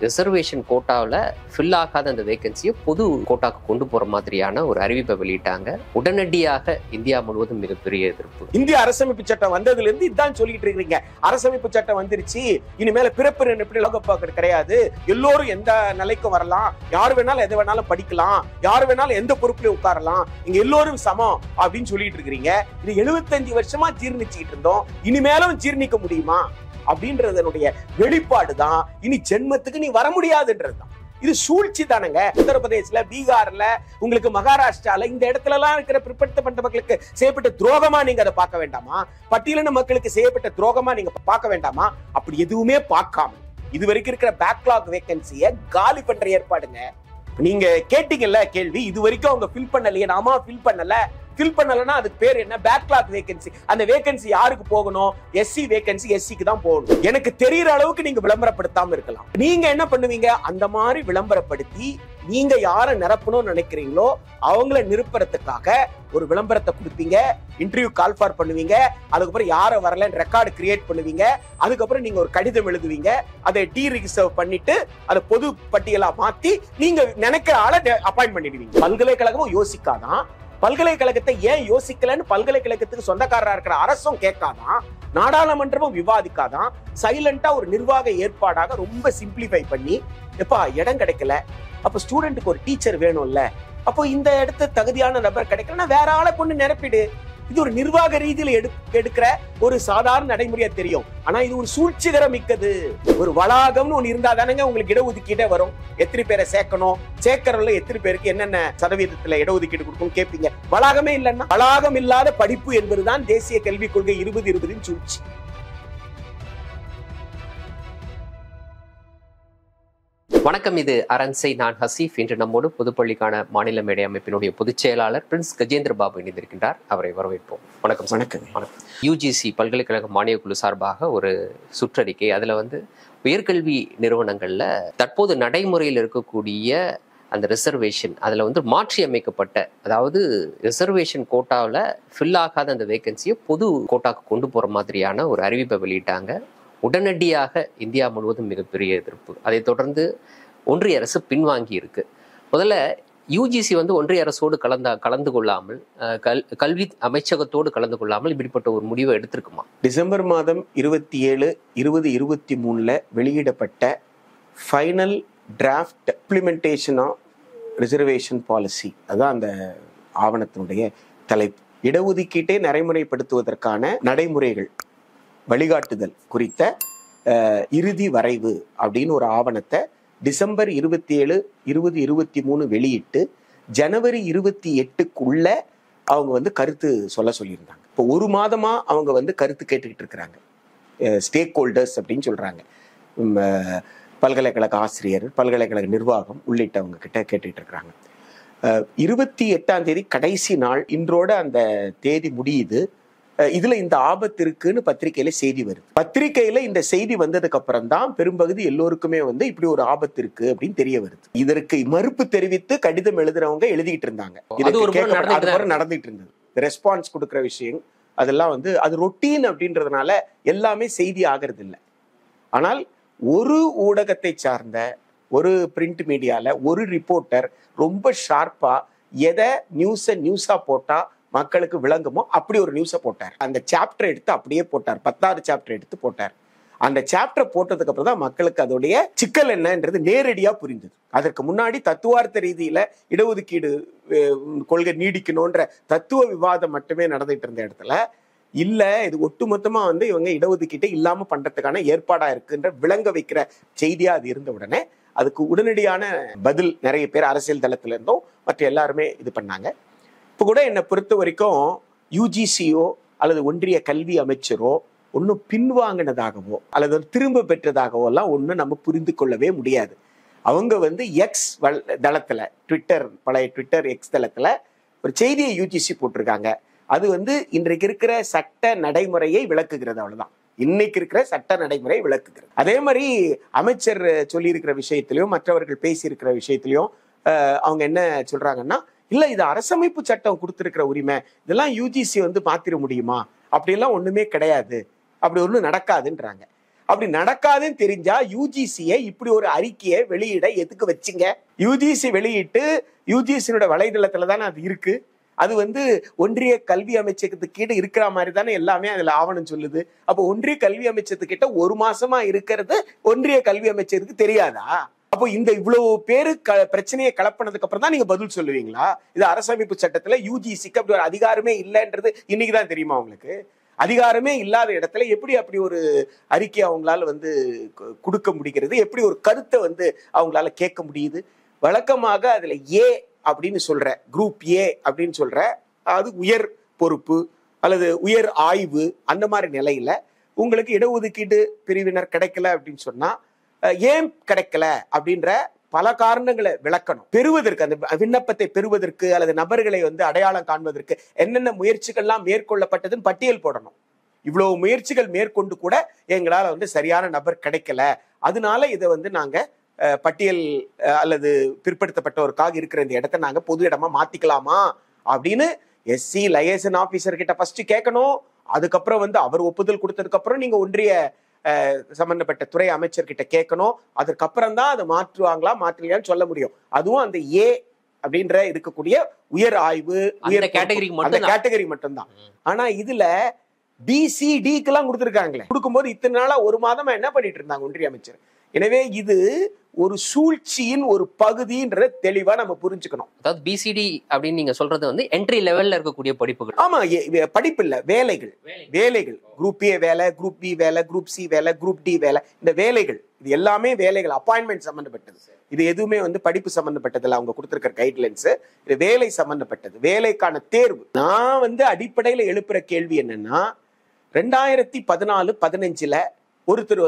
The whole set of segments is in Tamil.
ரிசர்வேஷன் கோட்டாவில் ஃபில் ஆகாத அந்த வேகன்சியை பொது கோட்டாக்கு கொண்டு போற மாதிரியான ஒரு அறிவிப்பை வெளியிட்டாங்க. உடனடியாக இந்தியா முழுவதும் மிகப்பெரிய எதிர்ப்பு. இந்திய அரசமைப்பு சட்டம் வந்ததுல இருந்து இதான் சொல்லிட்டு இருக்கீங்க. அரசமைப்பு சட்டம் வந்துருச்சு, இனிமேல பிறப்பு லோகப்பாக்கு கிடையாது, எல்லோரும் எந்த நிலைக்கும் வரலாம், யார் வேணாலும் எதை வேணாலும் படிக்கலாம், யார் வேணாலும் எந்த பொறுப்புலையும் உட்காரலாம், இங்க எல்லோரும் சமம் அப்படின்னு சொல்லிட்டு இருக்கிறீங்க. இது 75 வருஷமா ஜீர்ணிச்சுக்கிட்டு இருந்தோம், இனிமேலும் ஜீர்ணிக்க முடியுமா அப்படின்றதனுடைய வெளிப்பாடுதான் இனி ஜென்மத்துக்கு நீ வர முடியாதுன்றதுதான். இது சூழ்ச்சி தானங்க. உத்தரப்பிரதேசல, பீகார்ல, உங்களுக்கு மகாராஷ்டிரால இந்த இடத்துல எல்லாம் இருக்கிற பிற்படுத்தப்பட்ட மக்களுக்கு செய்யப்பட்ட துரோகமா நீங்க அதை பார்க்க வேண்டாமா? பட்டியலின மக்களுக்கு செய்யப்பட்ட துரோகமா நீங்க பார்க்க வேண்டாமா? அப்படி எதுவுமே பார்க்காம இது வரைக்கும் இருக்கிற பேக்லாக் வேகன்சியை காலி பண்ற ஏற்பாடுங்க. நீங்க கேட்டீங்கல்ல கேள்வி, இது வரைக்கும் அவங்க ஃபில் பண்ணலையே. நாமா ஃபில் பண்ணல. ஃபில் பண்ணலன்னா அதுக்கு பேர் என்ன? Backlog vacancy. அந்த வேகன்சி யாருக்கு போகணும்? எஸ்சி வேகன்சி எஸ்சிக்கு தான் போகணும். எனக்கு தெரியற அளவுக்கு நீங்க விளம்பரப்படுத்தாம இருக்கலாம். நீங்க என்ன பண்ணுவீங்க? அந்த மாதிரி விளம்பரப்படுத்தி நீங்க யாரை நிரப்பணும்னு நினைக்கிறீங்களோ அவங்கள நிரப்புறதுக்காக ஒரு விளம்பரத்தை கொடுப்பீங்க, இன்டர்வியூ கால் ஃபார் பண்ணுவீங்க, அதுக்கப்புறம் யாரை வரலன்னு ரெக்கார்டு கிரியேட் பண்ணுவீங்க, அதுக்கப்புறம் நீங்க ஒரு கடிதம் எழுதுவீங்க, அதை ரிசர்வ் பண்ணிட்டு அதை பொது பட்டியலா மாத்தி நீங்க நினைக்கிற ஆளை அப்பாயிண்ட் பண்ணிடுவீங்க. பல்கலைக்கழகமும் யோசிக்காதான், பல்கலைக்கழகத்தை ஏன் யோசிக்கலன்னு பல்கலைக்கழகத்துக்கு சொந்தக்காரரா இருக்கிற அரசும் கேட்காதான், நாடாளுமன்றமும் விவாதிக்காதான், சைலண்டா ஒரு நிர்வாக ஏற்பாடாக ரொம்ப சிம்பிளிஃபை பண்ணி, எப்பா இடம் கிடைக்கல, அப்ப ஸ்டூடெண்ட்டுக்கு ஒரு டீச்சர் வேணும்ல, அப்போ இந்த இடத்த தகுதியான நபர் கிடைக்கலன்னா வேற ஆளை கொண்டு நிரப்பிடு. இது ஒரு நிர்வாக ரீதியில எடுக்கிற ஒரு சாதாரண நடைமுறையா தெரியும். ஆனா இது ஒரு சூழ்ச்சிகரம் மிக்கது. ஒரு வளாகம்னு ஒண்ணு இருந்தா தானங்க உங்களுக்கு இடஒதுக்கீடே வரும். எத்தனை பேரை சேர்க்கணும், சேர்க்கறதுல எத்தனை பேருக்கு என்னென்ன சதவீதத்துல இடஒதுக்கீடு கொடுக்கணும் கேட்பீங்க. வளாகமே இல்லைன்னா, வளாகம் இல்லாத படிப்பு என்பதுதான் தேசிய கல்விக் கொள்கை 2020 சூழ்ச்சி. வணக்கம், இது அரண்சை. நான் ஹசீஃப். இன்று நம்மோடு பொதுப்பள்ளிக்கான மாநில மேடை அமைப்பினுடைய பொதுச் செயலாளர் பிரின்ஸ் கஜேந்திர பாபு இணைந்திருக்கின்றார். அவரை வரவேற்போம். வணக்கம். வணக்கம். வணக்கம். யுஜிசி பல்கலைக்கழக மானியக் குழு சார்பாக ஒரு சுற்றறிக்கை, அதுல உயர்கல்வி நிறுவனங்கள்ல தற்போது நடைமுறையில் இருக்கக்கூடிய அந்த ரிசர்வேஷன், அதில் மாற்றி அமைக்கப்பட்ட, அதாவது ரிசர்வேஷன் கோட்டாவில் ஃபில் ஆகாத அந்த வேகன்சியை பொது கோட்டாக்கு கொண்டு போகிற மாதிரியான ஒரு அறிவிப்பை வெளியிட்டாங்க. உடனடியாக இந்தியா முழுவதும் மிகப்பெரிய எதிர்ப்பு. அதை தொடர்ந்து ஒன்றிய அரசு பின்வாங்கி இருக்கு. முதல்ல யுஜிசி ஒன்றிய அரசோடு கலந்து கொள்ளாமல், கல்வி அமைச்சகத்தோடு கலந்து கொள்ளாமல் இப்படிப்பட்ட ஒரு முடிவை எடுத்திருக்குமா? டிசம்பர் மாதம் 27, 2023 வெளியிடப்பட்ட final draft implementation of reservation policy, அதான் அந்த ஆவணத்தினுடைய தலைப்பு. இடஒதுக்கீட்டை நடைமுறைப்படுத்துவதற்கான நடைமுறைகள் வழிகாட்டுதல் குறித்த இறுதி வரைவு அப்படின்னு ஒரு ஆவணத்தை டிசம்பர் 27, 2023 வெளியிட்டு ஜனவரி 28க்குள்ள அவங்க கருத்து சொல்லியிருந்தாங்க. இப்போ ஒரு மாதமா அவங்க கருத்து கேட்டுக்கிட்டு இருக்கிறாங்க. ஸ்டேக் ஹோல்டர்ஸ் அப்படின்னு சொல்றாங்க. பல்கலைக்கழக ஆசிரியர், பல்கலைக்கழக நிர்வாகம் உள்ளிட்டவங்க கிட்ட கேட்டுக்கிட்டு இருக்கிறாங்க. 28ஆம் தேதி கடைசி நாள். இன்றோட அந்த தேதி முடியுது. இதுல இந்த ஆபத்து இருக்குன்னு பத்திரிகையில செய்தி வருது. பத்திரிகையில இந்த செய்தி வந்ததுக்கு அப்புறம் தான் பெரும்பகுதி எல்லோருக்குமே இப்படி ஒரு ஆபத்து இருக்கு அப்படின்னு தெரிய வருது. இதற்கு மறுப்பு தெரிவித்து கடிதம் எழுதுறவங்க எழுதிட்டு இருந்தாங்க. நடந்துட்டு இருந்தது. ரெஸ்பான்ஸ் கொடுக்குற விஷயம் அதெல்லாம் அது ரொட்டீன் அப்படின்றதுனால எல்லாமே செய்தி ஆகிறது இல்லை. ஆனால் ஒரு ஊடகத்தை சார்ந்த ஒரு பிரிண்ட் மீடியால ஒரு ரிப்போர்ட்டர் ரொம்ப ஷார்ப்பா எதை நியூஸா போட்டா மக்களுக்கு விளங்குமோ அப்படி ஒரு நியூஸை போட்டார். அந்த சாப்டர் எடுத்து அப்படியே போட்டார். 10வது சாப்டர் எடுத்து போட்டார். அந்த சாப்டர் போட்டதுக்கு அப்புறம் தான் மக்களுக்கு அதோடைய சிக்கல் என்னன்றது நேரடியா புரிந்தது. அதற்கு முன்னாடி தத்துவார்த்த ரீதியில இடஒதுக்கீடு கொள்கை நீடிக்கணும்ன்ற தத்துவ விவாதம் மட்டுமே நடந்துட்டு இருந்த இடத்துல இல்ல, இது ஒட்டுமொத்தமா இவங்க இடஒதுக்கீட்டை இல்லாம பண்றதுக்கான ஏற்பாடா இருக்குன்ற விளங்க வைக்கிற செய்தியா அது இருந்த உடனே அதுக்கு உடனடியான பதில் நிறைய பேர் அரசியல் தளத்துல இருந்தும் மற்ற எல்லாருமே இது பண்ணாங்க. இப்போ கூட என்னை பொறுத்த வரைக்கும் யுஜிசியோ அல்லது ஒன்றிய கல்வி அமைச்சரோ ஒன்றும் பின்வாங்கினதாகவோ அல்லது திரும்ப பெற்றதாகவோ எல்லாம் ஒன்றும் நம்ம புரிந்து கொள்ளவே முடியாது. அவங்க எக்ஸ் தளத்துல, ட்விட்டர், பழைய ட்விட்டர் எக்ஸ் தளத்துல ஒரு செய்தியை யுஜிசி போட்டிருக்காங்க. அது இன்றைக்கு இருக்கிற சட்ட நடைமுறையை விளக்குகிறது. அவ்வளவுதான். இன்னைக்கு இருக்கிற சட்ட நடைமுறை விளக்குகிறது. அதே மாதிரி அமைச்சர் சொல்லியிருக்கிற விஷயத்திலையும் மற்றவர்கள் பேசியிருக்கிற விஷயத்திலையும் அவங்க என்ன சொல்றாங்கன்னா, இல்ல இது அரசமைப்பு சட்டம் கொடுத்திருக்கிற உரிமை, இதெல்லாம் யுஜிசி மாத்திர முடியுமா? அப்படியெல்லாம் ஒண்ணுமே கிடையாது, அப்படி ஒண்ணும் நடக்காதுன்றாங்க. அப்படி நடக்காதுன்னு தெரிஞ்சா யூஜிசியை இப்படி ஒரு அறிக்கையை வெளியிட எதுக்கு வச்சிங்க? யூஜிசி வெளியிட்டு யூஜிசியோட வலைதளத்துல தானே அது இருக்கு. அது ஒன்றிய கல்வி அமைச்சகத்துக்கு கீழே இருக்கிற மாதிரி தானே எல்லாமே அதுல ஆவணம் சொல்லுது. அப்போ ஒன்றிய கல்வி அமைச்சகத்துக்கிட்ட ஒரு மாசமா இருக்கிறது ஒன்றிய கல்வி அமைச்சருக்கு தெரியாதா? அப்போ இந்த இவ்வளவு பேரு பிரச்சனையை கலப்பினதுக்கு அப்புறம் தான் நீங்க பதில் சொல்லுவீங்களா? இது அரசமைப்பு சட்டத்துல யூஜிசிக்கு அப்படி ஒரு அதிகாரமே இல்லைன்றது இன்னைக்குதான் தெரியுமா உங்களுக்கு? அதிகாரமே இல்லாத இடத்துல எப்படி அப்படி ஒரு அறிக்கை அவங்களால கொடுக்க முடிகிறது? எப்படி ஒரு கருத்தை அவங்களால கேட்க முடியுது? வழக்கமாக அதுல ஏ அப்படின்னு சொல்ற, குரூப் ஏ அப்படின்னு சொல்ற, அது உயர் பொறுப்பு அல்லது உயர் ஆய்வு அந்த மாதிரி நிலையில உங்களுக்கு இடஒதுக்கீடு பிரிவினர் கிடைக்கல அப்படின்னு சொன்னா ஏன் கிடைக்கல அப்படின்ற பல காரணங்களை விளக்கணும். பெறுவதற்கு, அந்த விண்ணப்பத்தை பெறுவதற்கு அல்லது நபர்களை அடையாளம் காண்பதற்கு என்னென்ன முயற்சிகள்லாம் மேற்கொள்ளப்பட்டதுன்னு பட்டியல் போடணும். இவ்வளவு முயற்சிகள் மேற்கொண்டு கூட எங்களால சரியான நபர் கிடைக்கல, அதனால இதை நாங்க பட்டியல் அல்லது பிற்படுத்தப்பட்டவருக்காக இருக்கிற இந்த இடத்த நாங்க பொது இடமா மாத்திக்கலாமா அப்படின்னு எஸ்சி லைசன் ஆபீசர் கிட்ட ஃபர்ஸ்ட் கேட்கணும். அதுக்கப்புறம் அவர் ஒப்புதல் கொடுத்ததுக்கு அப்புறம் நீங்க ஒன்றிய சம்பந்தப்பட்ட துறை அமைச்சர்கிட்ட கேட்கணும். அதுக்கப்புறம் தான் அதை மாற்றுவாங்களா மாற்றலையான்னு சொல்ல முடியும். அதுவும் அந்த ஏ அப்படின்ற இருக்கக்கூடிய உயர் ஆய்வு, உயர் கேட்டகரி மட்டும்தான். ஆனா இதுல பிசிடிக்கு எல்லாம் கொடுத்திருக்காங்களே, கொடுக்கும்போது இத்தனை நாளா ஒரு மாதமா என்ன பண்ணிட்டு இருந்தாங்க ஒன்றிய அமைச்சர்? எனவே இது ஒரு சூழ்ச்சியின் ஒரு பகுதின்ற தெளிவா நம்ம புரிஞ்சுக்கணும். அதாவது பிசிடி அப்படின்னு நீங்க சொல்றது என்ட்ரி லெவல்ல இருக்கக்கூடிய படிப்புகள். ஆமா, படிப்பு இல்ல, வேலைகள். குரூப் ஏ வேலை, குரூப் பி வேலை, குரூப் சி வேலை, குரூப் டி வேலை. இந்த வேலைகள் இது எல்லாமே வேலைகள், அப்பாயின்மெண்ட் சம்பந்தப்பட்டது. இது எதுவுமே படிப்பு சம்பந்தப்பட்டதுல அவங்க கொடுத்திருக்கிற கைட்லைன்ஸ். இது வேலை சம்பந்தப்பட்டது, வேலைக்கான தேர்வு. நான் அடிப்படையில எழுப்புற கேள்வி என்னன்னா, 2014-15 ஒருத்தர்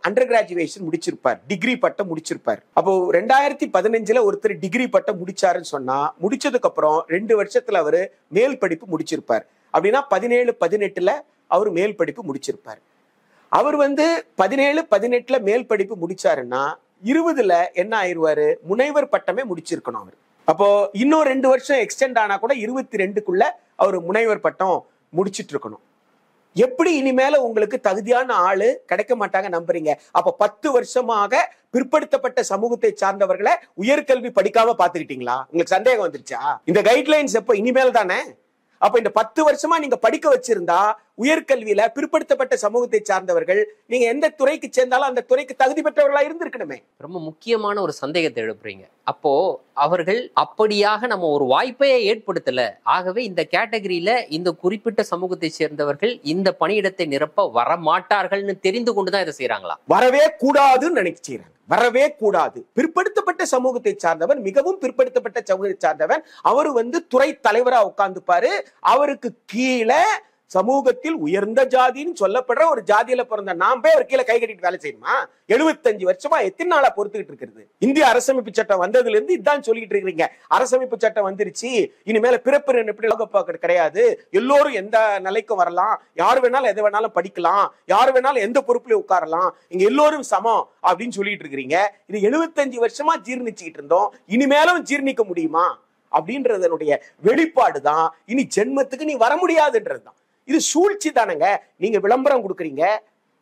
அண்டர் கிராஜுவேஷன் முடிச்சிருப்பார், டிகிரி பட்டம் முடிச்சிருப்பார். அப்போ 2015 ஒருத்தர் டிகிரி பட்டம் முடிச்சாருன்னு சொன்னா, முடிச்சதுக்கு அப்புறம் 2 வருஷத்துல அவரு மேல் படிப்பு முடிச்சிருப்பார். அப்படின்னா 17-18 அவர் மேல் படிப்பு முடிச்சிருப்பார். அவர் 17-18 மேல் படிப்பு முடிச்சாருன்னா 20 என்ன ஆயிடுவாரு? முனைவர் பட்டமே முடிச்சிருக்கணும் அவர். அப்போ இன்னும் 2 வருஷம் எக்ஸ்டெண்ட் ஆனா கூட 22க்குள்ள அவர் முனைவர் பட்டம் முடிச்சிட்டு இருக்கணும். எப்படி இனிமேல உங்களுக்கு தகுதியான ஆளு கிடைக்க மாட்டாங்க நம்புறீங்க? அப்ப 10 வருஷமாக பிற்படுத்தப்பட்ட சமூகத்தை சார்ந்தவர்களை உயர்கல்வி படிக்காம பாத்துக்கிட்டீங்களா? உங்களுக்கு சந்தேகம் வந்துருச்சா? இந்த கைட்லைன்ஸ் எப்ப? இனிமேல் தானே. அப்ப இந்த 10 வருஷமா நீங்க படிக்க வச்சிருந்தா உயர்கல்வியில பிற்படுத்தப்பட்ட சமூகத்தை சார்ந்தவர்கள் நீங்க எந்த துறைக்கு சேர்ந்தாலும் அந்த துறைக்கு தகுதி பெற்றவர்களா இருந்திருக்கணுமே. ரொம்ப முக்கியமான ஒரு சந்தேகத்தை எழுப்புறீங்க. அப்போ அவர்கள் அப்படியாக நம்ம ஒரு வாய்ப்பையே ஏற்படுத்தல, ஆகவே இந்த கேட்டகரியில இந்த குறிப்பிட்ட சமூகத்தை சேர்ந்தவர்கள் இந்த பணியிடத்தை நிரப்ப வரமாட்டார்கள்னு தெரிந்து கொண்டுதான் இதை செய்யறாங்களா? வரவே கூடாதுன்னு நினைக்கிறாங்க. வரவே கூடாது. பிற்படுத்தப்பட்ட சமூகத்தை சார்ந்தவன், மிகவும் பிற்படுத்தப்பட்ட சமூகத்தை சார்ந்தவன், அவரு துறை தலைவரா உட்கார்ந்துப்பாரு. அவருக்கு கீழே சமூகத்தில் உயர்ந்த ஜாதின்னு சொல்லப்படுற ஒரு ஜாதியில பிறந்த நாம் போய் அவர் கீழே கை கட்டிட்டு வேலை செய்யணுமா? 75 வருஷமா எத்தனை நாளா பொறுத்துக்கிட்டு இருக்கிறது? இந்திய அரசமைப்பு சட்டம் வந்ததுல இருந்து இதான் சொல்லிட்டு இருக்கீங்க. அரசமைப்பு சட்டம் வந்துருச்சு, இனிமேல பிறப்பு எப்படி கிடையாது, எல்லோரும் எந்த நிலைக்கும் வரலாம், யாரு வேணாலும் எதை வேணாலும் படிக்கலாம், யாரு வேணாலும் எந்த பொறுப்புல உட்காரலாம், இங்க எல்லோரும் சமம் அப்படின்னு சொல்லிட்டு இருக்கிறீங்க. இது 75 வருஷமா ஜீர்ணிச்சுக்கிட்டு இருந்தோம், இனிமேலும் ஜீர்ணிக்க முடியுமா அப்படின்றதனுடைய வெளிப்பாடுதான் இனி ஜென்மத்துக்கு நீ வர முடியாதுன்றதுதான். இது சூழ்ச்சி தானங்க. நீங்க விளம்பரம் கொடுக்குறீங்க,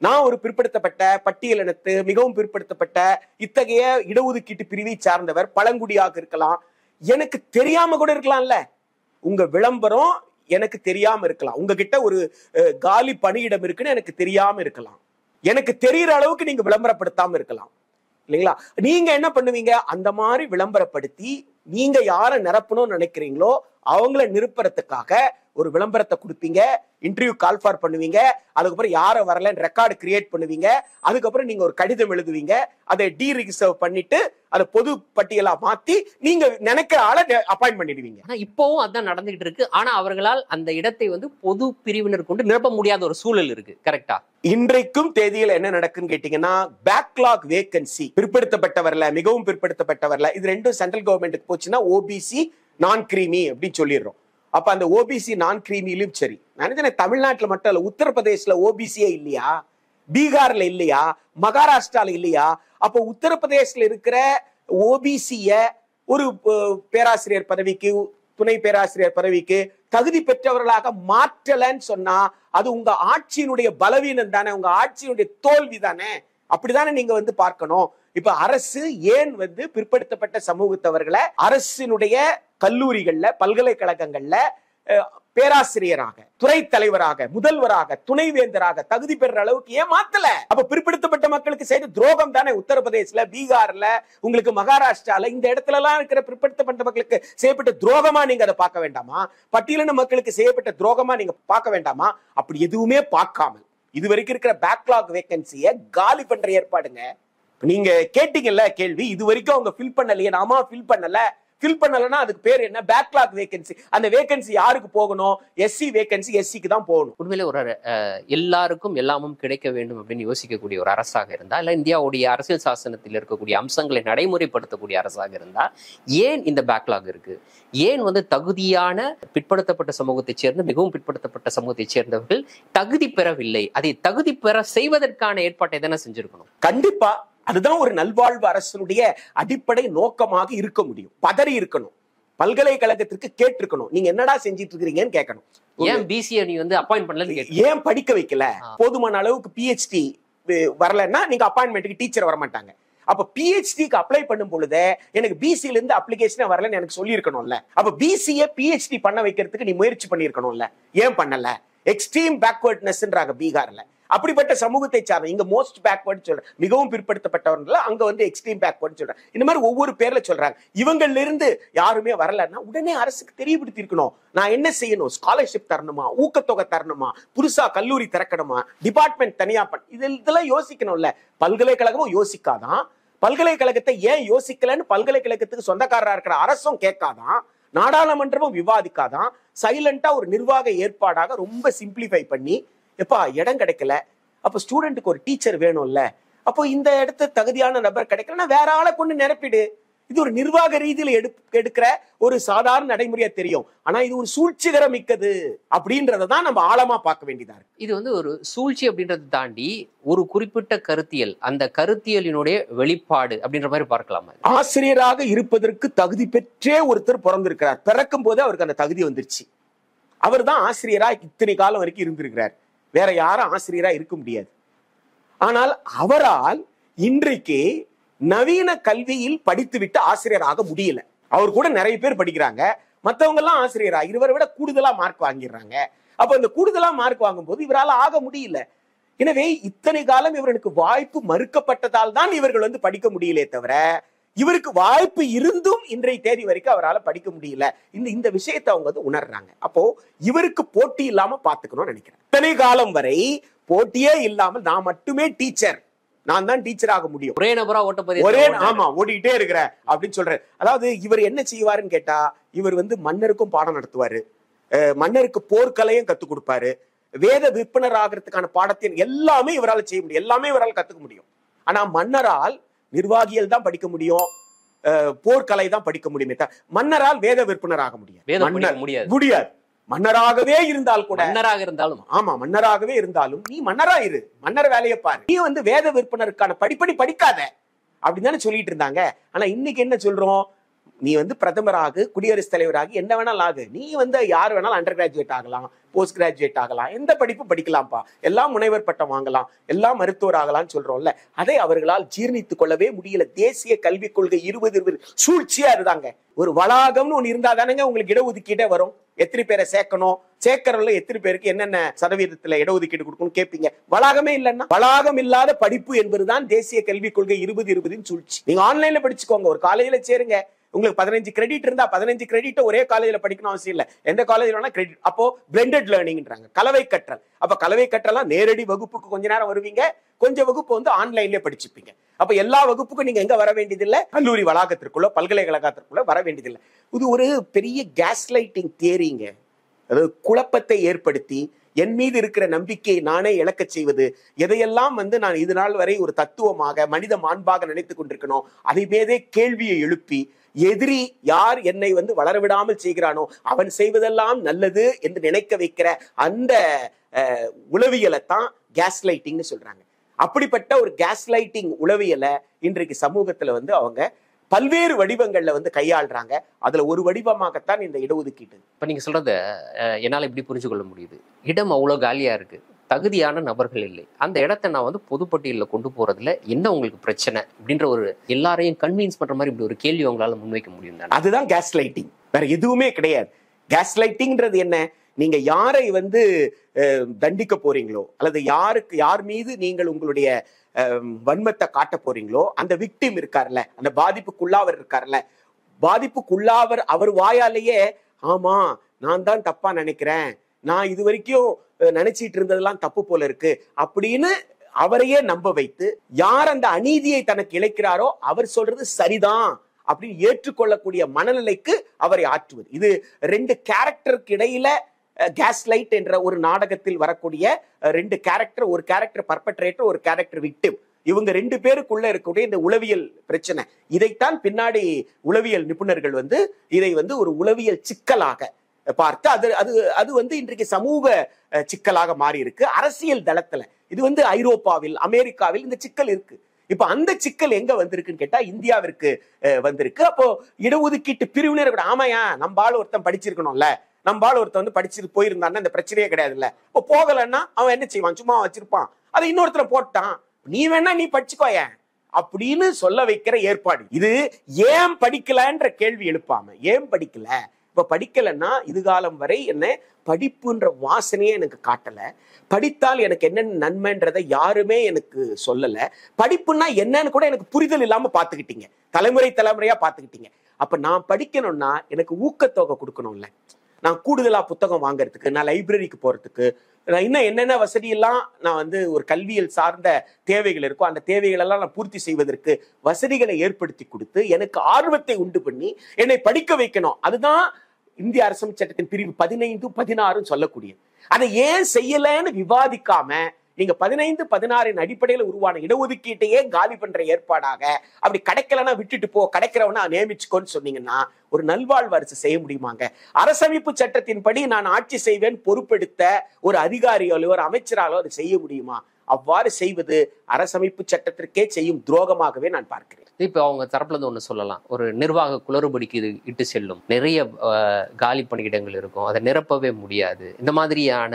நான் ஒரு பிற்படுத்தப்பட்ட பட்டியலினத்து மிகவும் பிற்படுத்தப்பட்ட இத்தகைய இடஒதுக்கீட்டு பிரிவை சார்ந்தவர், பழங்குடியாக இருக்கலாம், எனக்கு தெரியாம கூட இருக்கலாம்ல. உங்க விளம்பரம் எனக்கு தெரியாம இருக்கலாம், உங்ககிட்ட ஒரு காலி பணியிடம் இருக்குன்னு எனக்கு தெரியாம இருக்கலாம், எனக்கு தெரிகிற அளவுக்கு நீங்க விளம்பரப்படுத்தாம இருக்கலாம் இல்லைங்களா? நீங்க என்ன பண்ணுவீங்க? அந்த மாதிரி விளம்பரப்படுத்தி நீங்க யாரை நிரப்பணும்னு நினைக்கிறீங்களோ அவங்கள நிரப்புறதுக்காக ஒரு விளம்பரத்தை கொடுப்பீங்க, இன்டர்வியூ கால் ஃபார் பண்ணுவீங்க, அதுக்கப்புறம் யாரை வரலன்னு ரெக்கார்டு கிரியேட் பண்ணுவீங்க, அதுக்கப்புறம் நீங்க ஒரு கடிதம் எழுதுவீங்க, அதை டீரிசர்வ் பண்ணிட்டு அதை பொது பட்டியலா மாத்தி நீங்க நினைக்கிற ஆளை அப்பாயிண்ட் பண்ணிடுவீங்க. ஆனா இப்பவும் அதான் நடந்துகிட்டு இருக்கு. ஆனா அவர்களால் அந்த இடத்தை பொது பிரிவினர் கொண்டு நிரப்ப முடியாத ஒரு சூழல் இருக்கு. கரெக்டா? இன்றைக்கும் தேதியில என்ன நடக்குன்னு கேட்டீங்கன்னா, பேக்லாக் வேகன்சி, பிற்படுத்தப்பட்டவர்ல மிகவும் பிற்படுத்தப்பட்டவர்ல, இது ரெண்டும் சென்ட்ரல் கவர்மெண்ட்டுக்கு போச்சுன்னா ஓபிசி நான் கிரீமி அப்படின்னு சொல்லிடுறோம். அப்ப அந்த ஓபிசி நான் கிரீமியிலும் சரி, நினைச்சேன் தமிழ்நாட்டுல மட்டும் இல்ல, உத்தரப்பிரதேசல ஓபிசியே இல்லையா, பீகார்ல இல்லையா, மகாராஷ்டிரால இல்லையா? அப்போ உத்தரப்பிரதேசல இருக்கிற ஓபிசிய ஒரு பேராசிரியர் பதவிக்கு, துணை பேராசிரியர் பதவிக்கு தகுதி பெற்றவர்களாக மாற்றலன்னு சொன்னா அது உங்க ஆட்சியினுடைய பலவீனம் தானே, உங்க ஆட்சியினுடைய தோல்வி தானே. அப்படித்தானே நீங்க வந்து பார்க்கணும். இப்ப அரசு ஏன் வந்து பிற்படுத்தப்பட்ட சமூகத்தவர்களை அரசினுடைய கல்லூரிகள்ல பல்கலைக்கழகங்கள்ல பேராசிரியராக, துறை தலைவராக, முதல்வராக, துணைவேந்தராக தகுதி பெற அளவுக்கு ஏன் மாத்தல? அப்ப பிற்படுத்தப்பட்ட மக்களுக்கு செய்த துரோகம் தானே. உத்தரப்பிரதேசல, பீகார்ல, உங்களுக்கு மகாராஷ்டிரால இந்த இடத்துல எல்லாம் இருக்கிற பிற்படுத்தப்பட்ட மக்களுக்கு செய்யப்பட்ட துரோகமா நீங்க அதை பார்க்க வேண்டாமா? பட்டியலின மக்களுக்கு செய்யப்பட்ட துரோகமா நீங்க பார்க்க வேண்டாமா? அப்படி எதுவுமே பார்க்காமல் இதுவரைக்கும் இருக்கிற பேக்லாக் வேகன்சியை காலி பண்ற ஏற்பாடுங்க. நீங்க கேட்டீங்கல்ல கேள்வி, இது வரைக்கும் அவங்க ஃபில் பண்ணலையே. நாமா ஃபில் பண்ணல. ஃபில் பண்ணலன்னா அதுக்கு பேர் என்ன? Backlog vacancy. அந்த வேகன்சி யாருக்கு போகணும்? எஸ்சி வேகன்சி எஸ்சிக்கு தான் போகணும். உண்மையிலே ஒரு எல்லாருக்கும் எல்லாமும் கிடைக்க வேண்டும் அப்படின்னு யோசிக்கக்கூடிய ஒரு அரசாக இருந்தா, இல்ல இந்தியாவுடைய அரசியல் சாசனத்தில் இருக்கக்கூடிய அம்சங்களை நடைமுறைப்படுத்தக்கூடிய அரசாக இருந்தா, ஏன் இந்த பேக்லாக் இருக்கு? ஏன் வந்து தகுதியான பிற்படுத்தப்பட்ட சமூகத்தைச் சேர்ந்த, மிகவும் பிற்படுத்தப்பட்ட சமூகத்தைச் சேர்ந்தவர்கள் தகுதி பெறவில்லை? அதை தகுதி பெற செய்வதற்கான ஏற்பாட்டை தானே செஞ்சிருக்கணும். கண்டிப்பா அதுதான் ஒரு நல்வாழ்வு அரசனுடைய அடிப்படை நோக்கமாக இருக்க முடியும். பதறி இருக்கணும், பல்கலைக்கழகத்திற்கு கேட்டிருக்கணும், நீங்க என்னடா செஞ்சிட்டு இருக்கீங்கன்னு கேட்கணும். ஏன் பிசிஏ நீ வந்து அப்பாயிண்ட் பண்ணல, ஏன் படிக்க வைக்கல? போதுமான அளவுக்கு பிஹெச்டி வரலன்னா நீங்க அப்பாயின்மெண்ட்டுக்கு டீச்சர் வர மாட்டாங்க. அப்ப பிஹெச்டிக்கு அப்ளை பண்ணும் பொழுது எனக்கு பிசில இருந்து அப்ளிகேஷன் வரலன்னு எனக்கு சொல்லி இருக்கணும்ல. அப்ப பிசிஏ பிஹெச்டி பண்ண வைக்கிறதுக்கு நீ முயற்சி பண்ணிருக்கணும்ல. ஏன் பண்ணல? எக்ஸ்ட்ரீம் பேக்வர்ட்னஸ்ன்றாங்க பீகார்ல. அப்படிப்பட்ட சமூகத்தை சார்ந்த, இங்க மோஸ்ட் பேக்வர்ட் சொல்றேன், மிகவும் பிற்படுத்தப்பட்டவர்கள், அங்க வந்து எக்ஸ்ட்ரீம் பேக்வர்ட் சொல்றேன். இந்த மாதிரி ஒவ்வொரு பேர்ல சொல்றாங்க. இவங்கள்ல இருந்து யாருமே வரலன்னா உடனே அரசுக்கு தெரியப்படுத்தி இருக்கணும். நான் என்ன செய்யணும்? ஸ்காலர்ஷிப் தரணுமா? ஊக்கத்தொகை தரணுமா? புதுசா கல்லூரி திறக்கணுமா? டிபார்ட்மெண்ட் தனியா இதெல்லாம் யோசிக்கணும்ல. பல்கலைக்கழகமும் யோசிக்காதான். பல்கலைக்கழகத்தை ஏன் யோசிக்கலன்னு பல்கலைக்கழகத்துக்கு சொந்தக்காரரா இருக்கிற அரசும் கேட்காதான். நாடாளுமன்றமும் விவாதிக்காதான். சைலண்டா ஒரு நிர்வாக ஏற்பாடாக ரொம்ப சிம்பிளிஃபை பண்ணி, எப்பா இடம் கிடைக்கல, அப்ப ஸ்டூடெண்ட்டுக்கு ஒரு டீச்சர் வேணும்ல, அப்போ இந்த இடத்து தகுதியான நபர் கிடைக்கலன்னா வேற ஆளை கொண்டு நிரப்பிடு. இது ஒரு நிர்வாக ரீதியில எடுக்கிற ஒரு சாதாரண நடைமுறையா தெரியும். ஆனா இது ஒரு சூழ்ச்சிகரம் மிக்கது அப்படின்றதான் நம்ம ஆழமா பார்க்க வேண்டியதா இருக்கு. இது வந்து ஒரு சூழ்ச்சி அப்படின்றத தாண்டி ஒரு குறிப்பிட்ட கருத்தியல், அந்த கருத்தியலினுடைய வெளிப்பாடு அப்படின்ற மாதிரி பார்க்கலாமா? ஆசிரியராக இருப்பதற்கு தகுதி பெற்றே ஒருத்தர் பிறந்திருக்கிறார். பிறக்கும் போதே அவருக்கு அந்த தகுதி வந்துருச்சு. அவர் தான் ஆசிரியரா இத்தனை காலம் வரைக்கும் இருந்திருக்கிறார். வேற யாரும் ஆசிரியரா இருக்க முடியாது. ஆனால் அவரால் இன்றைக்கு நவீன கல்வியில் படித்துவிட்டு ஆசிரியராக முடியல. அவர் கூட நிறைய பேர் படிக்கிறாங்க, மற்றவங்க எல்லாம் ஆசிரியரா இவரை விட கூடுதலா மார்க் வாங்கிடுறாங்க. அப்ப இந்த கூடுதலா மார்க் வாங்கும் போது இவரால் ஆக முடியல. எனவே இத்தனை காலம் இவருக்கு வாய்ப்பு மறுக்கப்பட்டதால் தான் இவர்கள் வந்து படிக்க முடியலே தவிர, இவருக்கு வாய்ப்பு இருந்தும் இன்றைய தேதி வரைக்கும் அவரால் படிக்க முடியல. இந்த விஷயத்தை அவங்க வந்து உணர்றாங்க. அப்போ இவருக்கு போட்டி இல்லாம பாத்துக்கணும்னு நினைக்கிறேன். இத்தனை காலம் வரை போட்டியே இல்லாமல் நான் மட்டுமே டீச்சர், நான் தான் டீச்சர் ஆக முடியும், ஒரே நபரா ஆமா ஓடிக்கிட்டே இருக்கிற அப்படின்னு சொல்றாரு. அதாவது இவர் என்ன செய்வாருன்னு கேட்டா, இவர் வந்து மன்னருக்கும் பாடம் நடத்துவாரு, மன்னருக்கு போர்க்கலையும் கத்துக் கொடுப்பாரு, வேத விற்பனர் ஆகிறதுக்கான பாடத்தின் எல்லாமே இவரால் செய்ய முடியும், எல்லாமே இவரால் கத்துக்க முடியும். ஆனா மன்னரால் நிர்வாகிகள் தான் படிக்க முடியும், போர்க்கலை தான் படிக்க முடியுமே. மன்னரால் வேத விற்பனர் ஆக முடியாது. மன்னராகவே இருந்தால் கூட, ஆமா மன்னராகவே இருந்தாலும் நீ மன்னரா இரு, மன்னர் வேலையை பாரு, நீ வந்து வேத விற்பனருக்கான படிப்படி படிக்காத அப்படின்னு தானே சொல்லிட்டு இருந்தாங்க. ஆனா இன்னைக்கு என்ன சொல்றோம்? நீ வந்து பிரதமராக, குடியரசுத் தலைவராக, என்ன வேணாலும் ஆகு, நீ வந்து யார் வேணாலும் அண்டர் கிராஜுவேட் ஆகலாம், போஸ்ட் கிராஜுவேட் ஆகலாம், எந்த படிப்பு படிக்கலாம்ப்பா, எல்லாம் முனைவர் பட்டம் வாங்கலாம், எல்லாம் மருத்துவர் ஆகலாம்னு சொல்றோம்ல. அதை அவர்களால் ஜீர்ணித்துக் கொள்ளவே முடியல. தேசிய கல்விக் கொள்கை 20 சூழ்ச்சியா இருந்தாங்க. ஒரு வளாகம்னு ஒண்ணு இருந்தா தானங்க உங்களுக்கு இடஒதுக்கீடே வரும். எத்தனை பேரை சேர்க்கணும், சேர்க்கறதுல எத்தனை பேருக்கு என்னென்ன சதவீதத்துல இடஒதுக்கீடு கொடுக்கணும் கேட்பீங்க. வளாகமே இல்லைன்னா, வளாகம் இல்லாத படிப்பு என்பதுதான் தேசிய கல்விக் கொள்கை 2020 சூழ்ச்சி. நீங்க ஆன்லைன்ல படிச்சுக்கோங்க, ஒரு காலேஜ்ல சேருங்க, உங்களுக்கு 15 கிரெடிட் இருந்தா 15 கிரெடிட் ஒரே காலேஜ்ல படிக்கணும் அவசியம் இல்ல, எந்த காலேஜ்ல வேணா கிரெடிட். அப்போ பிளெண்டட் லேர்னிங்ன்றாங்க, கலவை கற்றல். அப்ப கலவை கற்றலாம் நேரடி வகுப்புக்கு கொஞ்ச நேரம் வருவீங்க, கொஞ்சம் வகுப்பு வந்து ஆன்லைன்லயே படிச்சுப்பீங்க. அப்ப எல்லா வகுப்புக்கும் நீங்க எங்க வர வேண்டியதில்லை, கல்லூரி வளாகத்திற்குள்ள பல்கலைக்கழகத்திற்குள்ள வர வேண்டியதில்லை. இது ஒரு பெரிய கேஸ் லைட்டிங் தியரிங்க. அதாவது குழப்பத்தை ஏற்படுத்தி என் மீது இருக்கிற நம்பிக்கையை நானே இழக்க செய்வது. எதையெல்லாம் வந்து நான் இது நாள் வரை ஒரு தத்துவமாக மனித மாண்பாக நினைத்துக் கொண்டிருக்கணும், அதை மீதே கேள்வியை எழுப்பி எதிரி யார் என்னை வந்து வளர விடாமல் செய்கிறானோ அவன் செய்வதெல்லாம் நல்லது என்று நினைக்க வைக்கிற அந்த உளவியலை தான் கேஸ் லைட்டிங்னு சொல்றாங்க. அப்படிப்பட்ட ஒரு கேஸ் லைட்டிங் உளவியலை இன்றைக்கு சமூகத்துல வந்து அவங்க பல்வேறு வடிவங்கள்ல வந்து கையாளுறாங்க. அதுல ஒரு வடிவமாகத்தான் இந்த இடஒதுக்கீடு. இப்ப நீங்க சொல்றத என்னால இப்படி புரிஞ்சு கொள்ள முடியுது. இடம் அவ்வளவு காலியா இருக்கு, தகுதியான நபர்கள் இல்லை, அந்த இடத்த நான் வந்து பொதுப்பட்டியல கொண்டு போறதுல என்ன உங்களுக்கு பிரச்சனை அப்படின்ற ஒரு எல்லாரையும் கன்வின்ஸ் பண்ற மாதிரி இப்படி ஒரு கேள்வி உங்களால முன்வைக்க முடியும் தானே? அதுதான் கேஸ் லைட்டிங், வேற எதுவுமே கிடையாது. கேஸ் லைட்டிங்ன்றது என்ன? நீங்க யாரை வந்து தண்டிக்க போறீங்களோ அல்லது யார் மீது நீங்கள் உங்களுடைய வன்மத்தை காட்ட போறீங்களோ அந்த விக்டிம் இருக்கார்ல, அந்த பாதிப்புக்குள்ளாவர் இருக்கார்ல, பாதிப்புக்குள்ளாவர் அவர் வாயாலேயே ஆமா நான் தான் தப்பா நினைக்கிறேன், நான் இது வரைக்கும் நினைச்சிட்டு இருந்ததெல்லாம் தப்பு போல இருக்கு அப்படின்னு அவரையே நம்ப வைத்து, யார் அந்த அநீதியை தனக்கு இழைக்கிறாரோ அவர் சொல்றது சரிதான் அப்படின்னு ஏற்றுக்கொள்ளக்கூடிய மனநிலைக்கு அவரை ஆற்றுவது. இது ரெண்டு கேரக்டருக்கு இடையில கேஸ் லைட் என்ற ஒரு நாடகத்தில் வரக்கூடிய ரெண்டு கேரக்டர், ஒரு கேரக்டர் பர்பட்ரேட்டர், ஒரு கேரக்டர் விக்டிம். இவங்க ரெண்டு பேருக்குள்ள இருக்கக்கூடிய இந்த உளவியல் பிரச்சனை, இதைத்தான் பின்னாடி உளவியல் நிபுணர்கள் வந்து இதை வந்து ஒரு உளவியல் சிக்கலாக பார்த்து அது வந்து இன்றைக்கு சமூக சிக்கலாக மாறி இருக்கு. அரசியல் தளத்துல இது வந்து ஐரோப்பாவில் அமெரிக்காவில் இந்த சிக்கல் இருக்கு. இப்ப அந்த சிக்கல் எங்க வந்திருக்குன்னு கேட்டா இந்தியாவிற்கு வந்திருக்கு. அப்போ இடஒதுக்கீட்டு பிரிவினர் ஆமையா நம்பால ஒருத்தன் படிச்சிருக்கணும்ல, நம்பால ஒருத்தன் வந்து படிச்சுட்டு போயிருந்தான்னா இந்த பிரச்சனையே கிடையாது இல்ல. இப்போ போகலன்னா அவன் என்ன செய்வான்? சும்மா வச்சிருப்பான், அதை இன்னொருத்தர போட்டான், நீ வேணா நீ படிச்சுக்கோய அப்படின்னு சொல்ல வைக்கிற ஏற்பாடு இது. ஏன் படிக்கலன்ற கேள்வி எழுப்பாம ஏன் படிக்கல, இப்ப படிக்கலன்னா இதுகாலம் வரை என்ன படிப்புன்ற வாசனையே எனக்கு காட்டல, படித்தால் எனக்கு என்னென்ன நன்மைன்றதை யாருமே எனக்கு சொல்லல, படிப்புன்னா என்னன்னு கூட எனக்கு புரிதல் இல்லாம பாத்துக்கிட்டீங்க, தலைமுறையா பாத்துக்கிட்டீங்க. அப்ப நான் படிக்கணும்னா எனக்கு ஊக்கத்தொகை கொடுக்கணும்ல, நான் கூடுதலா புத்தகம் வாங்குறதுக்கு, நான் லைப்ரரிக்கு போறதுக்கு, நான் இன்னும் என்னென்ன வசதி எல்லாம் நான் வந்து ஒரு கல்வியல் சார்ந்த தேவைகள் இருக்கோ அந்த தேவைகள் எல்லாம் நான் பூர்த்தி செய்வதற்கு வசதிகளை ஏற்படுத்தி கொடுத்து எனக்கு ஆர்வத்தை உண்டு பண்ணி என்னை படிக்க வைக்கணும். அதுதான் இந்திய அரசமைப்பு சட்டத்தின் பிரிவு 15, 16 சொல்லக்கூடியது. அதை ஏன் செய்யலன்னு விவாதிக்காம நீங்க 15, 16 அடிப்படையில் உருவான இடஒதுக்கீட்டையே காலி பண்ற ஏற்பாடாக, அப்படி கிடைக்கலன்னா விட்டுட்டு போ, கிடைக்கிறவனா நியமிச்சுக்கோன்னு சொன்னீங்கன்னா ஒரு நல்வாழ்வு அரசு செய்ய முடியுமாங்க? அரசமைப்பு சட்டத்தின்படி நான் ஆட்சி செய்வேன் பொறுப்பெடுத்த ஒரு அதிகாரியாலோ ஒரு அமைச்சராலோ அதை செய்ய முடியுமா? அவ்வாறு செய்வது அரசமைப்பு சட்டத்திற்கே செய்யும் துரோகமாகவே நான் பார்க்கிறேன். இப்ப அவங்க தரப்புல இருந்து ஒண்ணு சொல்லலாம், ஒரு நிர்வாக குளறுபடிக்கு இது இட்டு செல்லும், நிறைய காலி பணியிடங்கள் இருக்கும், அதை நிரப்பவே முடியாது, இந்த மாதிரியான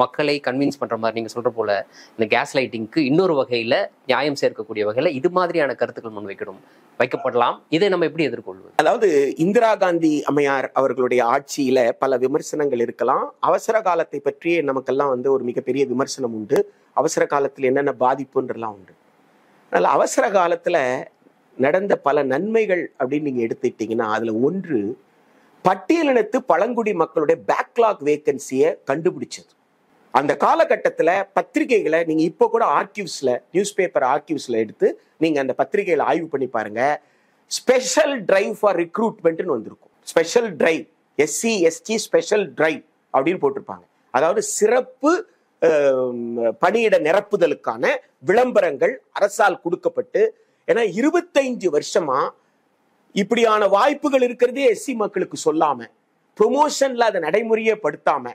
மக்களை கன்வின்ஸ் பண்ற மாதிரி நீங்க சொல்ற போல இந்த கேஸ் லைட்டிங்க்கு இன்னொரு வகையில நியாயம் சேர்க்கக்கூடிய வகையில இது மாதிரியான கருத்துக்கள் வைக்கப்படலாம். இதை நம்ம எப்படி எதிர்கொள்வது? அதாவது இந்திரா காந்தி அம்மையார் அவர்களுடைய ஆட்சியில பல விமர்சனங்கள் இருக்கலாம். அவசர காலத்தை பற்றி நமக்கெல்லாம் வந்து ஒரு மிகப்பெரிய விமர்சனம் உண்டு. அவசர காலத்தில் என்னென்ன பாதிப்புன்றலாம் உண்டு. அதனால அவசர காலத்துல நடந்த பல நன்மைகள் அப்படின்னு நீங்க எடுத்துக்கிட்டீங்கன்னா அதுல ஒன்று, பட்டியலினத்து பழங்குடி மக்களுடைய பேக்லாக் வேகன்சியை கண்டுபிடிச்சது. அந்த காலகட்டத்துல பத்திரிகைகளை நீங்க இப்ப கூட ஆர்கிவ்ஸ்ல, நியூஸ் பேப்பர் ஆர்கிவ்ஸ்ல எடுத்து நீங்க அந்த பத்திரிகைகளை ஆய்வு பண்ணி பாருங்க. ஸ்பெஷல் டிரைவ் ஃபார் ரிக்ரூட்மெண்ட்னு வந்திருக்கும். Special drive, SC ST special drive அப்படின்னு போட்டிருப்பாங்க. அதாவது சிறப்பு பணியிட நிரப்புதலுக்கான விளம்பரங்கள் அரசால் கொடுக்கப்பட்டு, ஏன்னா 25 வருஷமா இப்படியான வாய்ப்புகள் இருக்கிறதே SC மக்களுக்கு சொல்லாம, ப்ரொமோஷன்ல அதை நடைமுறையே படுத்தாம,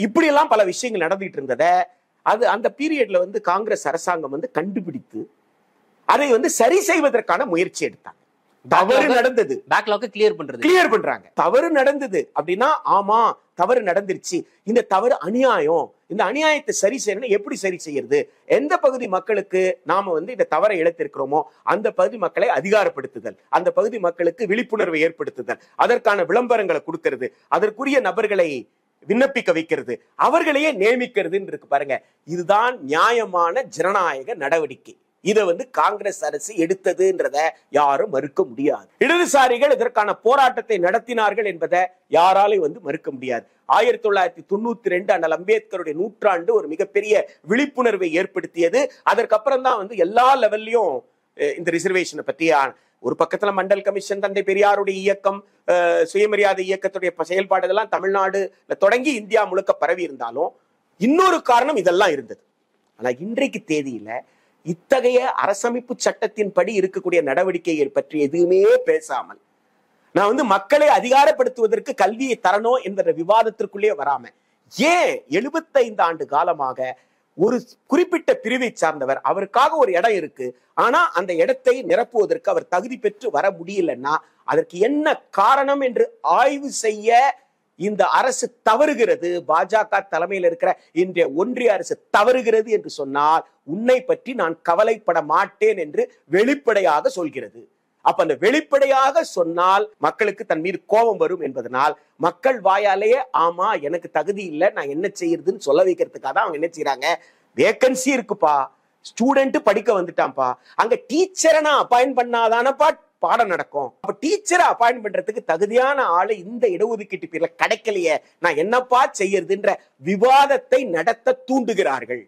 இப்படி எல்லாம் பல விஷயங்கள் நடந்துட்டு இருந்தத அந்த பீரியட்ல வந்து காங்கிரஸ் அரசாங்கம் வந்து கண்டுபிடித்து அதை வந்து சரி செய்வதற்கான முயற்சி எடுத்தாங்க. தவறு நடந்தது, பேக்லாக் கிளியர் பண்றாங்க. தவறு நடந்தது அப்படின்னா ஆமா தவறு நடந்துருச்சு, இந்த தவறு அநியாயம், இந்த அநியாயத்தை சரி செய்யணும். எப்படி சரி செய்யறது? எந்த பகுதி மக்களுக்கு நாம வந்து இந்த தவறை இழைத்திருக்கிறோமோ அந்த பகுதி மக்களை அதிகாரப்படுத்துதல், அந்த பகுதி மக்களுக்கு விழிப்புணர்வை ஏற்படுத்துதல், அதற்கான விளம்பரங்களை கொடுக்கிறது, அதற்குரிய நபர்களை விண்ணப்பிக்க வைக்கிறது, அவர்களையே நியமிக்கிறதுன்னு இருக்கு பாருங்க. இதுதான் நியாயமான ஜனநாயக நடவடிக்கை. இதை வந்து காங்கிரஸ் அரசு எடுத்ததுன்றத யாரும் மறுக்க முடியாது. இடதுசாரிகள் இதற்கான போராட்டத்தை நடத்தினார்கள் என்பதை யாராலையும் வந்து மறுக்க முடியாது. 1992 அண்ணல் அம்பேத்கருடைய நூற்றாண்டு ஒரு மிகப்பெரிய விழிப்புணர்வை ஏற்படுத்தியது. அதற்கப்புறம் தான் வந்து எல்லா லெவல்லையும் இந்த ரிசர்வேஷனை பத்தி, ஒரு பக்கத்துல மண்டல் கமிஷன், தந்தை பெரியாருடைய இயக்கம், சுயமரியாதை இயக்கத்துடைய செயல்பாடுகள்லாம் தமிழ்நாடுல தொடங்கி இந்தியா முழுக்க பரவி இருந்தாலும் இன்னொரு காரணம் இதெல்லாம் இருந்தது. ஆனா இன்றைக்கு தேதியில இத்தகைய அரசமைப்பு சட்டத்தின் படி இருக்கக்கூடிய நடவடிக்கைகள் பற்றி எதுவுமே பேசாமல், நான் வந்து மக்களை அதிகாரப்படுத்துவதற்கு கல்வியை தரணும் என்ற விவாதத்திற்குள்ளே வராம, ஏன் 75 ஆண்டு காலமாக ஒரு குறிப்பிட்ட பிரிவை சார்ந்தவர், அவருக்காக ஒரு இடம் இருக்கு, ஆனா அந்த இடத்தை நிரப்புவதற்கு அவர் தகுதி பெற்று வர முடியலன்னா அதற்கு என்ன காரணம் என்று ஆய்வு செய்ய இந்த அரசு தவறுகிறது, பாஜக தலைமையில் இருக்கிற இன்றைய ஒன்றிய அரசு தவறுகிறது என்று சொன்னால் உன்னை பற்றி நான் கவலைப்பட மாட்டேன் என்று வெளிப்படையாக சொல்கிறது. அப்ப அந்த வெளிப்படையாக சொன்னால் மக்களுக்கு தன் மீது கோபம் வரும் என்பதனால் மக்கள் வாயாலேயே ஆமா எனக்கு தகுதி இல்லை, நான் என்ன செய்யறதுன்னு சொல்ல வைக்கிறதுக்காக தான் அவங்க என்ன செய்யறாங்க, வேகன்சி இருக்குப்பா, ஸ்டூடெண்ட் படிக்க வந்துட்டான்ப்பா, அங்க டீச்சரை நான் அப்பாயிண்ட் பண்ணாதானப்பா பாடம் நடக்கும், அப்ப டீச்சரை அப்பாயிண்ட் பண்றதுக்கு தகுதியான ஆளு இந்த இடஒதுக்கீட்டு பேர்ல கிடைக்கலையே, நான் என்னப்பா செய்யறதுன்ற விவாதத்தை நடத்த தூண்டுகிறார்கள்.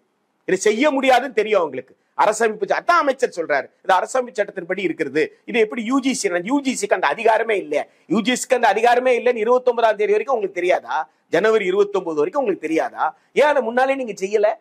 இது செய்ய முடியாதுன்னு தெரியும் அவங்களுக்கு. அரசமைப்பு சட்டம் அமைச்சர் சொல்றாரு இது அரசமைப்பு சட்டத்தின்படி இருக்கிறது. இது எப்படி யூஜிசிக்கு அந்த அதிகாரமே இல்ல, யூஜிசிக்கு அந்த அதிகாரமே இல்லைன்னு 29ஆம் தேதி வரைக்கும் உங்களுக்கு தெரியாதா? ஜனவரி 29 வரைக்கும் உங்களுக்கு தெரியாதா? ஏன் அதை முன்னாலே நீங்க செய்யல?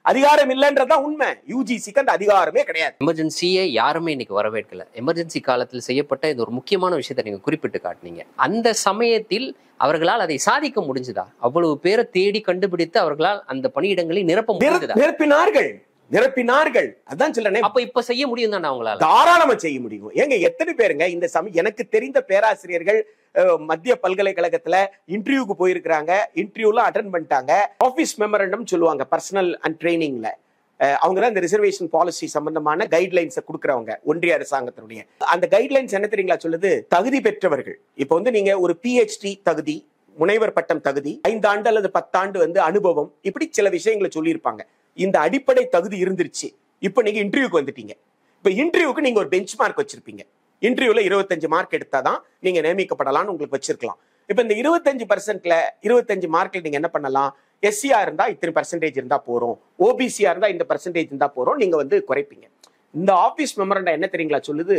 அதிகாரம் இல்லைன்றதான் உண்மை. யூஜிசிக்கு அந்த அதிகாரமே கிடையாது. எமர்ஜென்சியை யாருமே இன்னைக்கு வரவேற்கல. எமர்ஜென்சி காலத்தில் செய்யப்பட்ட இந்த ஒரு முக்கியமான விஷயத்தை நீங்க குறிப்பிட்டு காட்டினீங்க. அந்த சமயத்தில் அவர்களால் அதை சாதிக்க முடிஞ்சதா? அவ்வளவு பேரை தேடி கண்டுபிடித்து அவர்களால் அந்த பணியிடங்களை நிரப்ப முடிஞ்சதா? நிரப்பினார்கள். அதான் சொல்றேன். அப்ப இப்ப செய்ய முடியும் தானே அவங்களால? தாராளமா செய்ய முடியும். ஏங்க எத்தனை பேருங்க இந்த எனக்கு தெரிந்த பேராசிரியர்கள் மத்திய பல்கலைக்கழகத்துல இன்டர்வியூக்கு போயிருக்கிறாங்க, இன்டர்வியூல அட்டெண்ட் பண்ணிட்டாங்க, ஆபீஸ் மெமரண்டம் சொல்லுவாங்க பர்சனல் அண்ட் ட்ரைனிங்ல, அவங்க தான் இந்த ரிசர்வேஷன் பாலிசி சம்பந்தமான கைட்லைன்ஸை கொடுக்குறவங்க ஒன்றிய அரசாங்கத்தினுடைய. அந்த கைட்லைன்ஸ் என்ன தெரியுங்களா சொல்லுது? தகுதி பெற்றவர்கள், இப்ப வந்து நீங்க ஒரு PhD தகுதி, முனைவர் பட்டம் தகுதி, 5 ஆண்டு அல்லது 10 ஆண்டு அனுபவம், இப்படி சில விஷயங்களை சொல்லியிருப்பாங்க. இந்த அடிப்படை தகுதி இருந்துருச்சு, இப்ப நீங்க இன்டர்வியூக்கு வந்துட்டீங்க. இப்ப இன்டர்வியூக்கு நீங்க ஒரு பெஞ்ச் மார்க் வச்சிருப்பீங்க. இன்டர்வியூல 25 மார்க் எடுத்தாதான் நீங்க நியமிக்கப்படலாம்னு உங்களுக்கு வச்சிருக்கலாம். இப்ப இந்த 25%ல 25 மார்க்ல நீங்க என்ன பண்ணலாம்? SCயா இருந்தா இத்தனை % இருந்தா போறோம், OBCயா இருந்தா இந்த % இருந்தா போறோம், நீங்க குறைப்பீங்க. இந்த ஆபீஸ் மெமரண்டம் என்ன தெரியுங்களா சொல்லுது?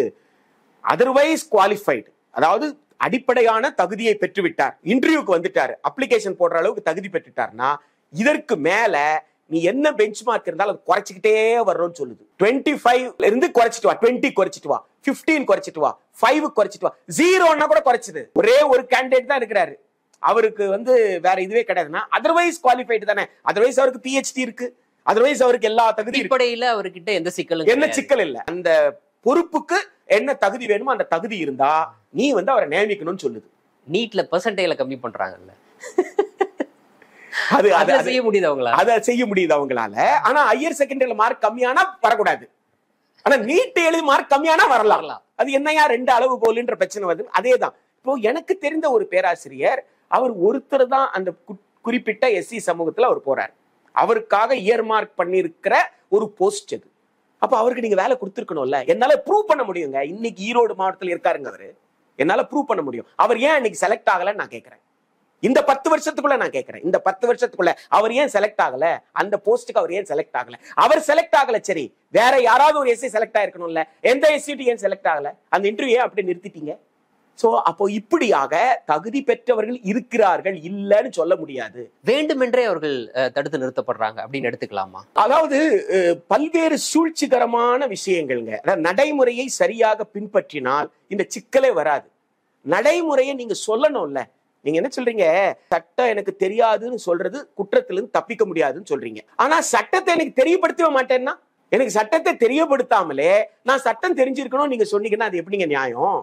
அதர்வைஸ் குவாலிஃபைடு, அதாவது அடிப்படையான தகுதியை பெற்றுவிட்டார், இன்டர்வியூக்கு வந்துட்டாரு, அப்ளிகேஷன் போடுற அளவுக்கு தகுதி பெற்றுட்டார்னா இதற்கு மேல நீ என்ன பெஞ்ச் மார்க் இருந்தாலும் அது குறைச்சிக்கிட்டே வர்றோம்னு சொல்லுது. 25 இருந்து குறைச்சிட்டு வா, 20 குறைச்சிட்டு வா, 15 குறைச்சிட்டு வா, 5 குறைச்சிட்டு வா, 0ன்னா கூட குறைச்சிது. ஒரே ஒரு கேண்டிடேட் தான் இருக்கிறாரு, அவருக்கு வேற இதுவே கிடையாதுன்னா அதர்வைஸ் குவாலிஃபைடு தானே. அதர்வைஸ் அவருக்கு PhD இருக்கு, அதர்வைஸ் அவருக்கு எல்லா தகுதி அடிப்படையில அவர்கிட்ட எந்த சிக்கலும் என்ன சிக்கல் இல்ல. அந்த பொறுப்புக்கு என்ன தகுதி வேணுமோ அந்த தகுதி இருந்தா நீ அவரை நியமிக்கணும்னு சொல்லுது. நீட்ல பெர்சன்டேஜ்ல கம்மி பண்றாங்கல்ல, அதை செய்ய முடியுது அவங்களால. அதை செய்ய முடியுது அவங்களால. ஆனா ஹையர் செகண்டரியில மார்க் கம்மியானா வரக்கூடாது, ஆனா நீட் எழுதி மார்க் கம்மியானா வரலாம். அது என்னையா 2 அளவுகோல்ன்ற பிரச்சனை வருது. அதேதான் இப்போ எனக்கு தெரிந்த ஒரு பேராசிரியர், அவர் ஒருத்தர் தான் அந்த குறிப்பிட்ட SC சமூகத்துல அவர் போறார், அவருக்காக இயர் மார்க் பண்ணிருக்கிற ஒரு போஸ்ட் அது. அப்ப அவருக்கு நீங்க வேலை கொடுத்துருக்கணும்ல. என்னால ப்ரூவ் பண்ண முடியுங்க, இன்னைக்கு ஈரோடு மாவட்டத்தில் இருக்காருங்க அவரு, என்னால ப்ரூவ் பண்ண முடியும். அவர் ஏன் இன்னைக்கு செலக்ட் ஆகலன்னு நான் கேட்கிறேன். இந்த 10 வருஷத்துக்குள்ள நான் கேட்கிறேன், இந்த 10 வருஷத்துக்குள்ள அவர் ஏன் செலக்ட் ஆகல? அந்த போஸ்டுக்கு அவர் ஏன் செலக்ட் ஆகல? அவர் செலக்ட் ஆகல, சரி, வேற யாராவது ஒரு SC செலக்ட் ஆயிருக்கணும்ல, எந்த SC ஏன் செலக்ட் ஆகல? அந்த இன்டர்வியூ அப்படி நிறுத்திட்டீங்க. சோ அப்போ இப்படியாக தகுதி பெற்றவர்கள் இருக்கிறார்கள், இல்லன்னு சொல்ல முடியாது. வேண்டுமென்றே அவர்கள் தடுத்து நிறுத்தப்படுறாங்க அப்படின்னு எடுத்துக்கலாமா? அதாவது பல்வேறு சூழ்ச்சிகரமான விஷயங்கள்ங்க. நடைமுறையை சரியாக பின்பற்றினால் இந்த சிக்கலே வராது. நடைமுறையை நீங்க சொல்லணும்ல. நீங்க என்ன சொல்றீங்க? சட்டம் எனக்கு தெரியாதுன்னு சொல்றது குற்றத்திலிருந்து தப்பிக்க முடியாதுன்னு சொல்றீங்க. ஆனா சட்டத்தை எனக்கு தெரியப்படுத்தவே மாட்டேன்னா, எனக்கு சட்டத்தை தெரியப்படுத்தாமலே நான் சட்டம் தெரிஞ்சிருக்கணும் நீங்க சொன்னீங்கன்னா அது எப்படிங்க நியாயம்?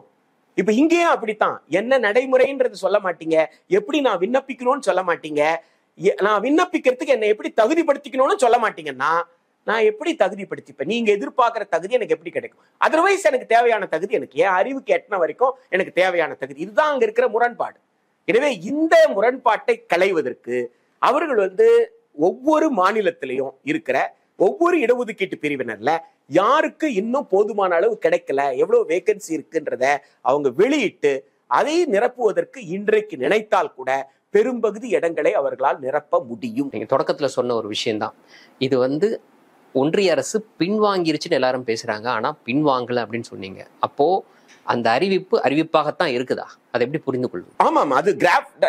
இப்ப இங்கேயும் அப்படித்தான். என்ன நடைமுறைன்றது சொல்ல மாட்டீங்க, எப்படி நான் விண்ணப்பிக்கணும்னு சொல்ல மாட்டீங்க, நான் விண்ணப்பிக்கிறதுக்கு என்ன எப்படி தகுதிப்படுத்திக்கணும்னு சொல்ல மாட்டீங்கன்னா நான் எப்படி தகுதிப்படுத்திப்பேன்? நீங்க எதிர்பார்க்கிற தகுதி எனக்கு எப்படி கிடைக்கும்? அதர்வைஸ் எனக்கு தேவையான தகுதி, எனக்கு என் அறிவுக்கு எட்டின வரைக்கும் எனக்கு தேவையான தகுதி, இதுதான் அங்க இருக்கிற முரண்பாடு. எனவே இந்த முரண்பாட்டை களைவதற்கு அவர்கள் ஒவ்வொரு மாநிலத்திலையும் இருக்கிற ஒவ்வொரு இடஒதுக்கீட்டு பிரிவினர்ல யாருக்கு இன்னும் போதுமான அளவு கிடைக்கல, எவ்வளவு வேகன்சி இருக்குன்றத அவங்க வெளியிட்டு அதை நிரப்புவதற்கு இன்றைக்கு நினைத்தால் கூட பெரும்பகுதி இடங்களை அவர்களால் நிரப்ப முடியும். நீங்க தொடக்கத்துல சொன்ன ஒரு விஷயம்தான் இது. ஒன்றிய அரசு பின்வாங்கிருச்சுன்னு எல்லாரும் பேசுறாங்க, ஆனா பின்வாங்கல அப்படின்னு சொன்னீங்க. அப்போ அந்த அறிவிப்பாகத்தான் இருக்குதா? அதை எப்படி புரிந்து கொள்ளும்? ஆமா, அது டிராஃப்ட்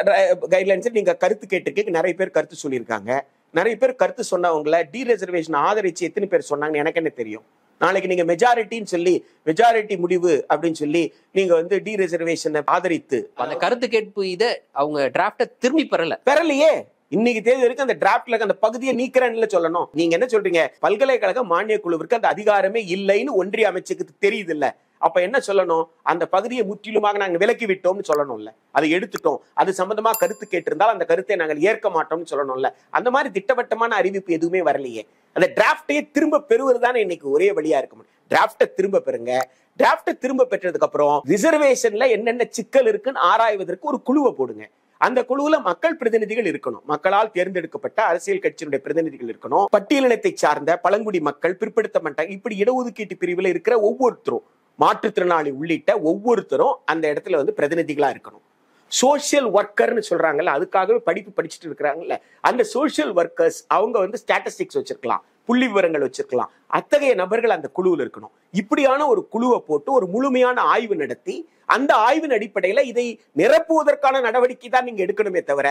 கைட்லைன்ஸ் நீங்க கருத்து கேட்டு நிறைய பேர் கருத்து சொல்லியிருக்காங்க. நிறைய பேர் கருத்து சொன்னவங்கள டி ரிசர்வேஷன் ஆதரிச்சு எத்தனை பேர் சொன்னாங்கன்னு எனக்கு என்ன தெரியும்? நாளைக்கு நீங்க மெஜாரிட்டின்னு சொல்லி மெஜாரிட்டி முடிவு அப்படின்னு சொல்லி நீங்க டி ரிசர்வேஷனை ஆதரித்து அந்த கருத்து கேட்பு இதை அவங்க டிராஃப்ட திரும்பி பெறலையே. இன்னைக்கு தேதி வரைக்கும் அந்த டிராப்ட்ல அந்த பகுதியை நீக்கிறேன்னு சொல்லணும். நீங்க என்ன சொல்றீங்க? பல்கலைக்கழக மானிய குழுவிற்கு அந்த அதிகாரமே இல்லைன்னு ஒன்றிய அமைச்சுக்கு தெரியுது இல்ல? அப்ப என்ன சொல்லணும்? அந்த பகுதியை முற்றிலுமாக நாங்க விலக்கி விட்டோம்னு சொல்லணும்ல, அதை எடுத்துட்டோம், அது சம்பந்தமா கருத்து கேட்டிருந்தால் அந்த கருத்தை நாங்கள் ஏற்க மாட்டோம்னு சொல்லணும்ல. அந்த மாதிரி திட்டவட்டமான அறிவிப்பு எதுவுமே வரலையே. அந்த டிராப்டையே திரும்ப பெறுவதுதானே இன்னைக்கு ஒரே வழியா இருக்கும். டிராப்டை திரும்ப பெறுங்க. டிராப்டை திரும்ப பெற்றதுக்கு அப்புறம் ரிசர்வேஷன்ல என்னென்ன சிக்கல் இருக்குன்னு ஆராய்வதற்கு ஒரு குழுவை போடுங்க. அந்த குழுவுல மக்கள் பிரதிநிதிகள் இருக்கணும், மக்களால் தேர்ந்தெடுக்கப்பட்ட அரசியல் கட்சியினுடைய பிரதிநிதிகள் இருக்கணும், பட்டியலினத்தை சார்ந்த பழங்குடி மக்கள், பிற்படுத்தப்பட்ட இப்படி இடஒதுக்கீட்டு பிரிவுல இருக்கிற ஒவ்வொருத்தரும், மாற்றுத்திறனாளி உள்ளிட்ட ஒவ்வொருத்தரும் அந்த இடத்துல பிரதிநிதிகளா இருக்கணும். சோசியல் ஒர்க்கர்னு சொல்றாங்கல்ல, அதுக்காகவே படிப்பு படிச்சுட்டு இருக்கிறாங்கல்ல, அந்த சோசியல் ஒர்க்கர்ஸ் அவங்க ஸ்டாட்டிஸ்டிக்ஸ் வச்சிருக்கலாம், புள்ளி விவரங்கள் வச்சிருக்கலாம். அத்தகைய நபர்கள் அந்த குழுவில் இருக்கணும். இப்படியான ஒரு குழுவை போட்டு ஒரு முழுமையான ஆய்வு நடத்தி அந்த ஆய்வின் அடிப்படையில இதை நிரப்புவதற்கான நடவடிக்கை தான் நீங்க எடுக்கணுமே தவிர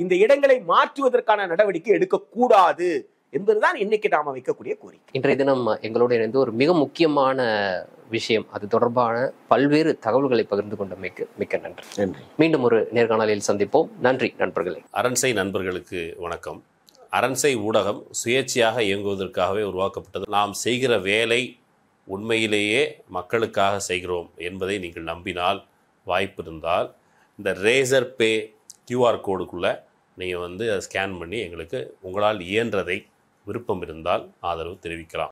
இந்த இடங்களை மாற்றுவதற்கான நடவடிக்கை எடுக்கக்கூடாது என்பதுதான் இன்னைக்கு நாம வைக்கக்கூடிய கோரிக்கை. இன்றைய தினம் எங்களோடு இணைந்து ஒரு மிக முக்கியமான விஷயம், அது தொடர்பான பல்வேறு தகவல்களை பகிர்ந்து கொண்ட மிக்க நன்றி. நன்றி. மீண்டும் ஒரு நேர்காணலில் சந்திப்போம். நன்றி நண்பர்களே. அரண்சை நண்பர்களுக்கு வணக்கம். அரண்சை ஊடகம் சுயேட்சையாக இயங்குவதற்காகவே உருவாக்கப்பட்டது. நாம் செய்கிற வேலை உண்மையிலேயே மக்களுக்காக செய்கிறோம் என்பதை நீங்கள் நம்பினால், வாய்ப்பு இருந்தால் இந்த ரேசர் பே கியூஆர் கோடுக்குள்ளே நீங்கள் அதை ஸ்கேன் பண்ணி எங்களுக்கு உங்களால் இயன்றதை, விருப்பம் இருந்தால் ஆதரவு தெரிவிக்கலாம்.